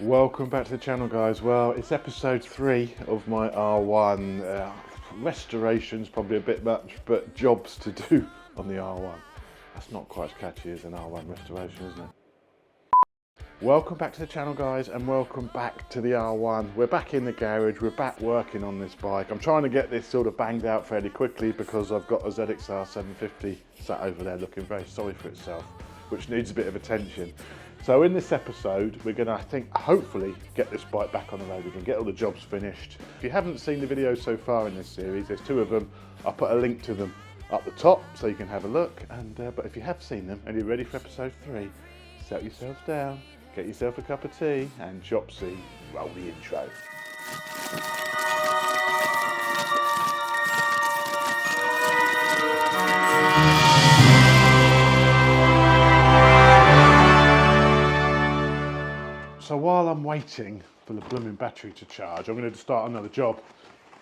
Welcome back to the channel, guys. Well, it's episode 3 of my R1. Restoration's probably a bit much, but jobs to do on the R1. That's not quite as catchy as an R1 restoration, isn't it? Welcome back to the channel, guys, and welcome back to the R1. We're back in the garage, we're back working on this bike. I'm trying to get this sort of banged out fairly quickly because I've got a ZXR 750 sat over there looking very sorry for itself, which needs a bit of attention. So in this episode, we're going to, I think, hopefully get this bike back on the road again, get all the jobs finished. If you haven't seen the videos so far in this series, there's 2 of them. I'll put a link to them up the top so you can have a look. And but if you have seen them and you're ready for episode 3, settle yourselves down, get yourself a cup of tea, and Chopsy, roll the intro. So while I'm waiting for the blooming battery to charge, I'm going to start another job,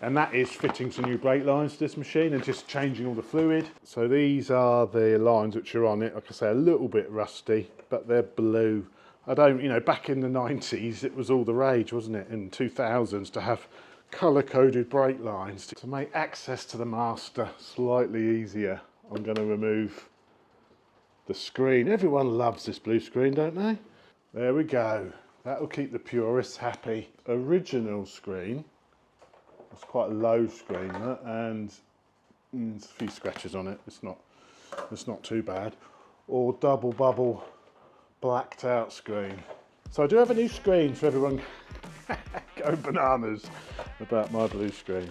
and that is fitting some new brake lines to this machine and just changing all the fluid. So these are the lines which are on it. Like I say, a little bit rusty, but they're blue. I don't, back in the 90s, it was all the rage, wasn't it, in 2000s, to have colour-coded brake lines. To make access to the master slightly easier, I'm going to remove the screen. Everyone loves this blue screen, don't they? There we go. That'll keep the purists happy. Original screen. It's quite a low screen, that, and there's a few scratches on it. It's not too bad. Or double bubble blacked out screen. So I do have a new screen for everyone go bananas about my blue screen.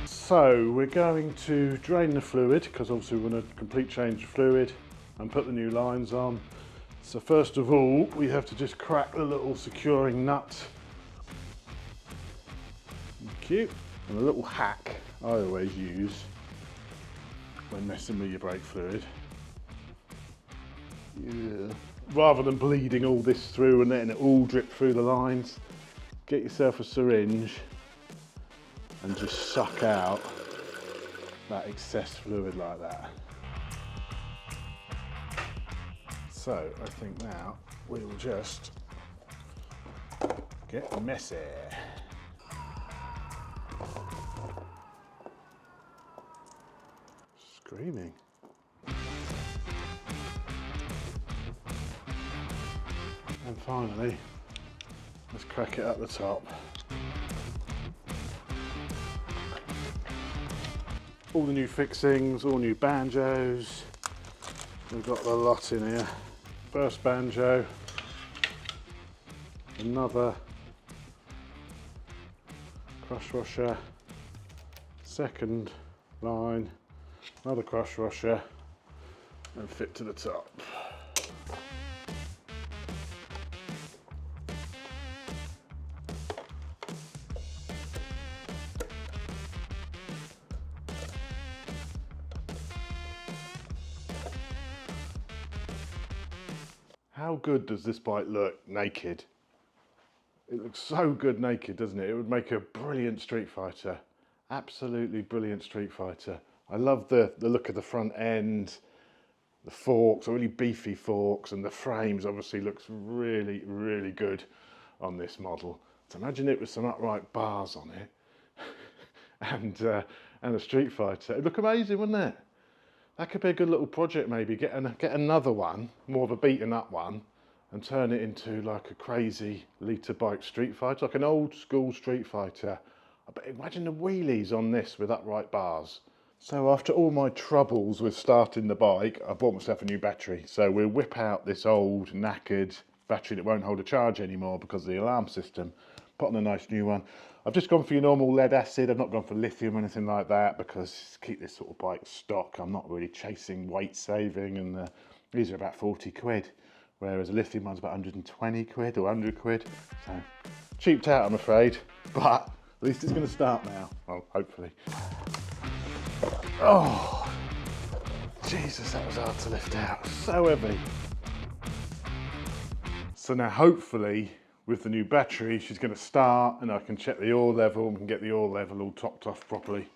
So we're going to drain the fluid because obviously we want a complete change of fluid and put the new lines on. So first of all, we have to just crack the little securing nut. Thank you. And a little hack I always use when messing with your brake fluid. Yeah. Rather than bleeding all this through and letting it all drip through the lines, get yourself a syringe and just suck out that excess fluid like that. So I think now we will just get messy. Screaming. And finally, let's crack it at the top. All the new fixings, all new banjos. We've got the lot in here. First banjo, another crush washer, second line, another crush washer, and fit to the top. How good does this bike look naked? It looks so good naked, doesn't it? It would make a brilliant Street Fighter. Absolutely brilliant Street Fighter. I love the look of the front end, the forks, really beefy forks, and the frames obviously looks really, really good on this model. So imagine it with some upright bars on it and a Street Fighter. It'd look amazing, wouldn't it? That could be a good little project, maybe. Get another one, more of a beaten up one, and turn it into like a crazy liter bike Street Fighter, like an old school Street Fighter. But imagine the wheelies on this with upright bars. So after all my troubles with starting the bike, I bought myself a new battery. So we'll whip out this old knackered battery that won't hold a charge anymore because of the alarm system. Put on a nice new one. I've just gone for your normal lead acid. I've not gone for lithium or anything like that because keep this sort of bike stock. I'm not really chasing weight saving, and these are about 40 quid, whereas a lithium one's about 120 quid or 100 quid. So cheaped out, I'm afraid, but at least it's going to start now. Well, hopefully. Oh, Jesus, that was hard to lift out. So heavy. So now hopefully, with the new battery, she's going to start and I can check the oil level and get the oil level all topped off properly.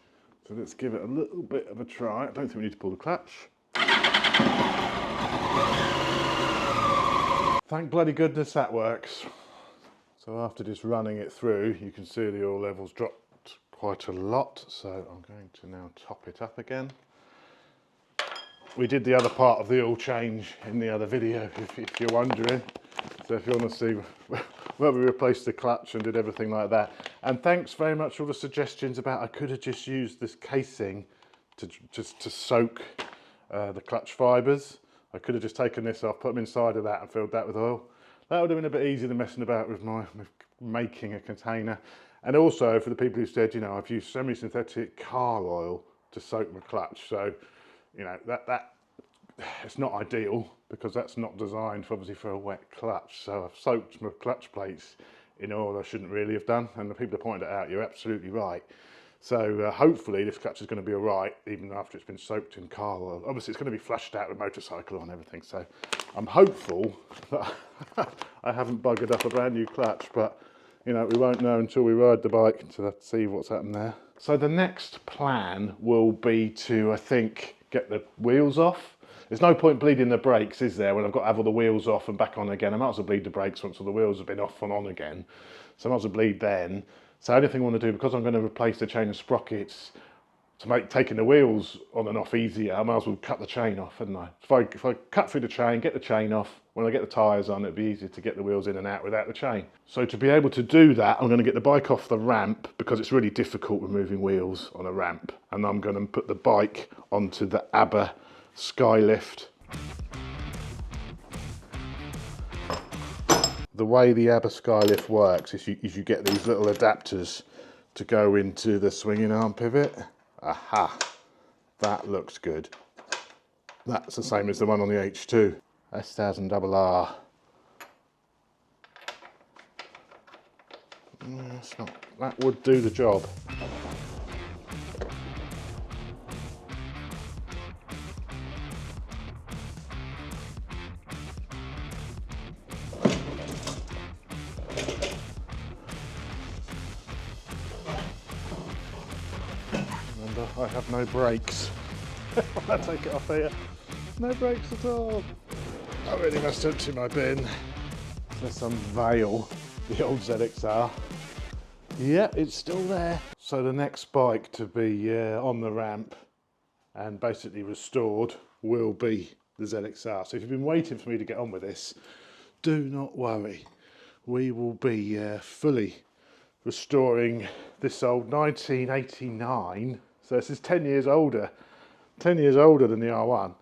So let's give it a little bit of a try. I don't think we need to pull the clutch. Thank bloody goodness that works. So after just running it through, you can see the oil levels dropped quite a lot. So I'm going to now top it up again. We did the other part of the oil change in the other video, if you're wondering. So if you want to see where we replaced the clutch and did everything like that. And thanks very much for all the suggestions about I could have just used this casing to soak the clutch fibres. I could have just taken this off, put them inside of that and filled that with oil. That would have been a bit easier than messing about with making a container. And also for the people who said, you know, I've used semi-synthetic car oil to soak my clutch. So, you know, that it's not ideal because that's not designed obviously for a wet clutch. So I've soaked my clutch plates in oil I shouldn't really have done. And the people that pointed it out, you're absolutely right. So hopefully this clutch is going to be all right even after it's been soaked in car oil. Obviously it's going to be flushed out with motorcycle on and everything. So I'm hopeful that I haven't buggered up a brand new clutch, but you know, we won't know until we ride the bike to see what's happened there. So the next plan will be to, I think, get the wheels off. There's no point bleeding the brakes, is there, when I've got to have all the wheels off and back on again. I might as well bleed the brakes once all the wheels have been off and on again. So I might as well bleed then. So the only thing I want to do, because I'm going to replace the chain and sprockets to make taking the wheels on and off easier, I might as well cut the chain off, hadn't I? If I cut through the chain, get the chain off, when I get the tyres on, it'd be easier to get the wheels in and out without the chain. So to be able to do that, I'm going to get the bike off the ramp because it's really difficult removing wheels on a ramp. And I'm going to put the bike onto the ABBA Skylift. The way the ABBA Skylift works is you get these little adapters to go into the swinging arm pivot. Aha, that looks good. That's the same as the one on the H2. S1000RR. It's not, that would do the job. Remember, I have no brakes. When I take it off here, no brakes at all. I really must empty my bin. Let's unveil the old ZXR. Yep, it's still there. So the next bike to be on the ramp and basically restored will be the ZXR. So if you've been waiting for me to get on with this, do not worry. We will be fully restoring this old 1989. So this is 10 years older. 10 years older than the R1.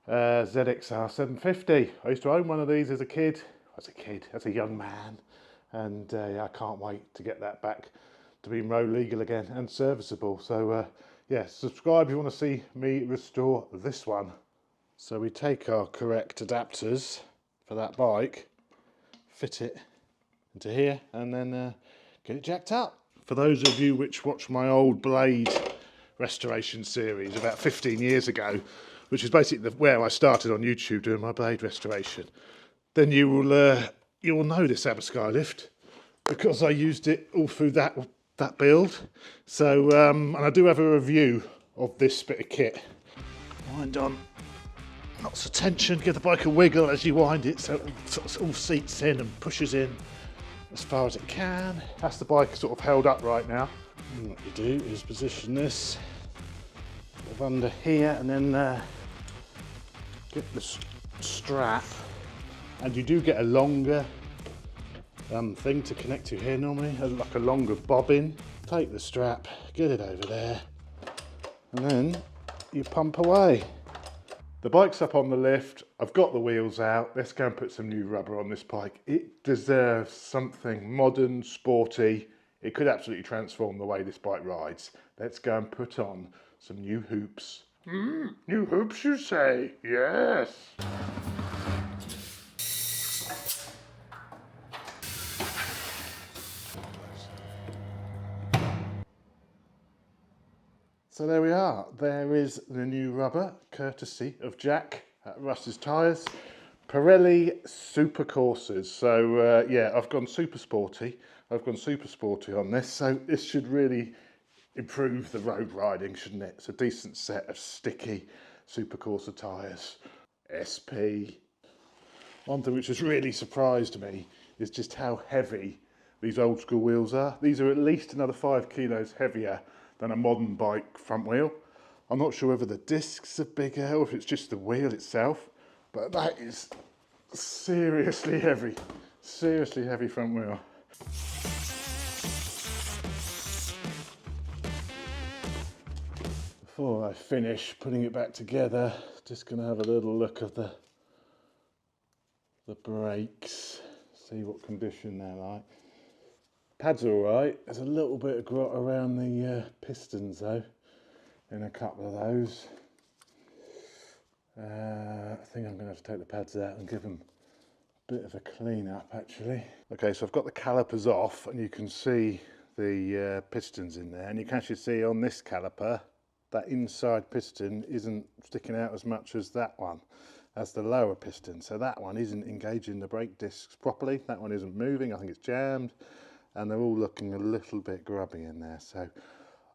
ZXR 750. I used to own one of these as a kid. As a young man. And I can't wait to get that back to being road legal again and serviceable. So yeah, subscribe if you want to see me restore this one. So we take our correct adapters for that bike, fit it into here, and then get it jacked up. For those of you which watch my old Blade restoration series about 15 years ago, which is basically where I started on YouTube doing my Blade restoration, then you will know this ABBA Skylift because I used it all through that build. So and I do have a review of this bit of kit. Wind on, lots of tension, give the bike a wiggle as you wind it so it all seats in and pushes in as far as it can. That's the bike sort of held up right now. And what you do is position this sort of under here and then get the strap, and you do get a longer thing to connect to here normally, like a longer bobbin. Take the strap, get it over there, and then you pump away. The bike's up on the lift, I've got the wheels out, let's go and put some new rubber on this bike. It deserves something modern, sporty. It could absolutely transform the way this bike rides. Let's go and put on some new hoops. New hoops, you say? Yes. So there we are. There is the new rubber, courtesy of Jack at Russ's Tyres. Pirelli Super Coursers. So yeah, I've gone super sporty. On this. So this should really improve the road riding, shouldn't it? It's a decent set of sticky Super Corsa tyres. SP. One thing which has really surprised me is just how heavy these old school wheels are. These are at least another 5 kilos heavier than a modern bike front wheel. I'm not sure whether the discs are bigger or if it's just the wheel itself, but that is seriously heavy front wheel. Before I finish putting it back together, just going to have a little look at the brakes, see what condition they're like. Pads are alright, there's a little bit of grot around the pistons though, in a couple of those. I think I'm going to have to take the pads out and give them a bit of a clean up actually. Okay, so I've got the calipers off and you can see the pistons in there, and you can actually see on this caliper that inside piston isn't sticking out as much as that one, as the lower piston. So that one isn't engaging the brake discs properly, that one isn't moving, I think it's jammed, and they're all looking a little bit grubby in there. So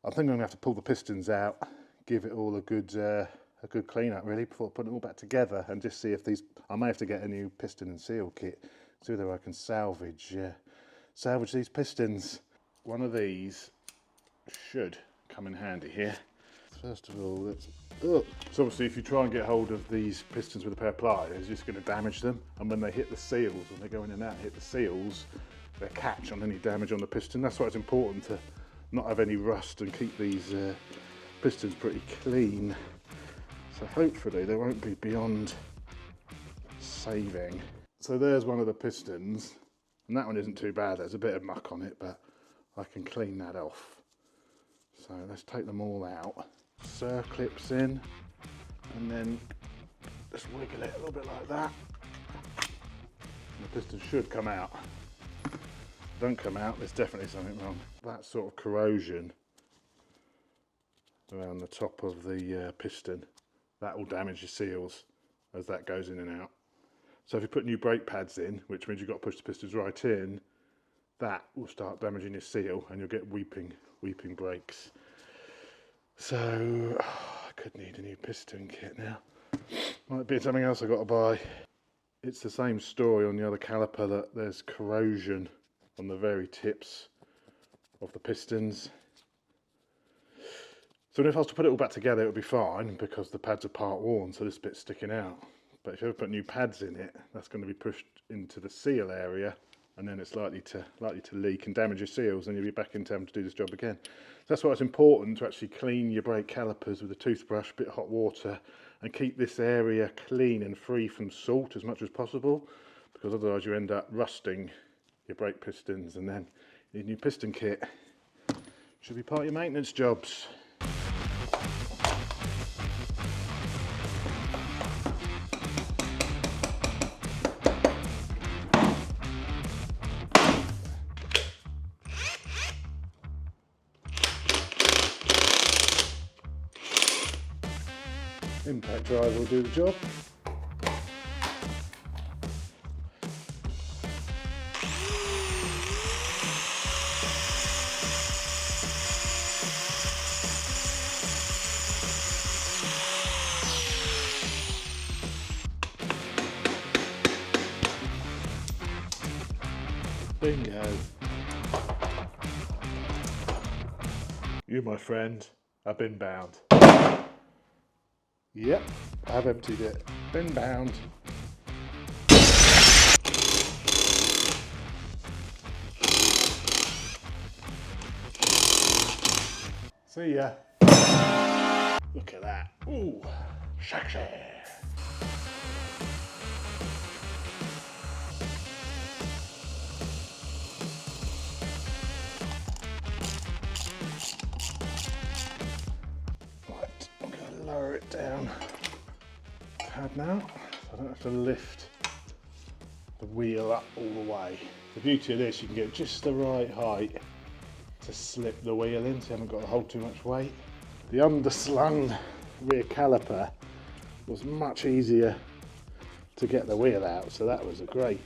I think I'm going to have to pull the pistons out, give it all a good clean up really before putting it all back together, and just see if these, I may have to get a new piston and seal kit, see whether I can salvage these pistons. One of these should come in handy here. First of all, so obviously if you try and get hold of these pistons with a pair of pliers, you're just going to damage them, and when they hit the seals, when they go in and out, hit the seals, they catch on any damage on the piston. That's why it's important to not have any rust and keep these pistons pretty clean. So hopefully they won't be beyond saving. So there's one of the pistons, and that one isn't too bad. There's a bit of muck on it, but I can clean that off. So let's take them all out. Circlips in, and then just wiggle it a little bit like that. And the piston should come out. If it don't come out, there's definitely something wrong. That sort of corrosion around the top of the piston, that will damage your seals as that goes in and out. So if you put new brake pads in, which means you've got to push the pistons right in, that will start damaging your seal and you'll get weeping brakes. So I could need a new piston kit now. Might be something else I've got to buy. It's the same story on the other caliper, that there's corrosion on the very tips of the pistons. So if I was to put it all back together, it would be fine because the pads are part worn, so this bit's sticking out. But if you ever put new pads in it, that's going to be pushed into the seal area, and then it's likely to leak and damage your seals, and you'll be back in time to do this job again. So that's why it's important to actually clean your brake calipers with a toothbrush, a bit of hot water, and keep this area clean and free from salt as much as possible, because otherwise you end up rusting your brake pistons, and then you need a new piston kit. Should be part of your maintenance jobs. Impact drive will do the job. Bingo. You, my friend, have been bound. Yep, I've emptied it. Been bound. See ya. Look at that. Ooh, sexy. Right, I'm going to lower it down pad now, so I don't have to lift the wheel up all the way. The beauty of this, you can get just the right height to slip the wheel in, so you haven't got to hold too much weight. The underslung rear caliper was much easier to get the wheel out, so that was a great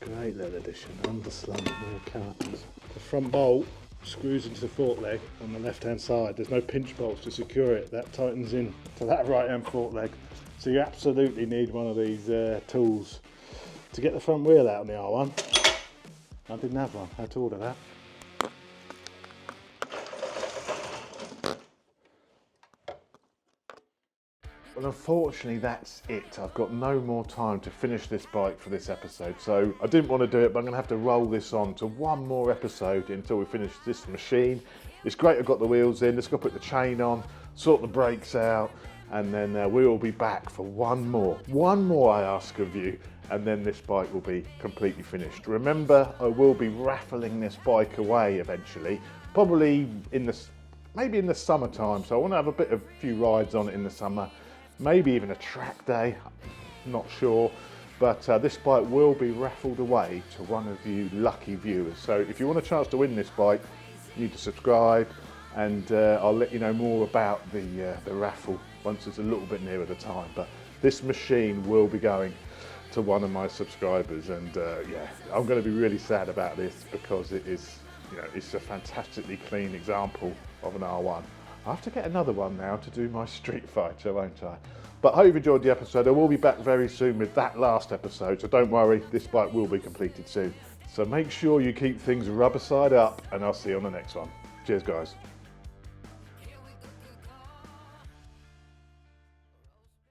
little addition. Underslung rear calipers. The front bolt screws into the fork leg on the left hand side. There's no pinch bolts to secure it. That tightens in to that right hand fork leg So you absolutely need one of these tools to get the front wheel out on the R1. I didn't have one, I had to order that. Well, unfortunately that's it. I've got no more time to finish this bike for this episode, so I didn't want to do it, but I'm going to have to roll this on to one more episode until we finish this machine. It's great I've got the wheels in, just got to put the chain on, sort the brakes out, and then we will be back for one more I ask of you, and then this bike will be completely finished. Remember, I will be raffling this bike away eventually, probably maybe in the summertime, so I want to have a few rides on it in the summer. Maybe even a track day, not sure, but this bike will be raffled away to one of you lucky viewers. So if you want a chance to win this bike, you need to subscribe, and I'll let you know more about the raffle once it's a little bit nearer the time. But this machine will be going to one of my subscribers, and yeah, I'm going to be really sad about this because it is, it's a fantastically clean example of an R1. I have to get another one now to do my Street Fighter, won't I? But I hope you've enjoyed the episode. I will be back very soon with that last episode, so don't worry, this bike will be completed soon. So make sure you keep things rubber side up, and I'll see you on the next one. Cheers, guys.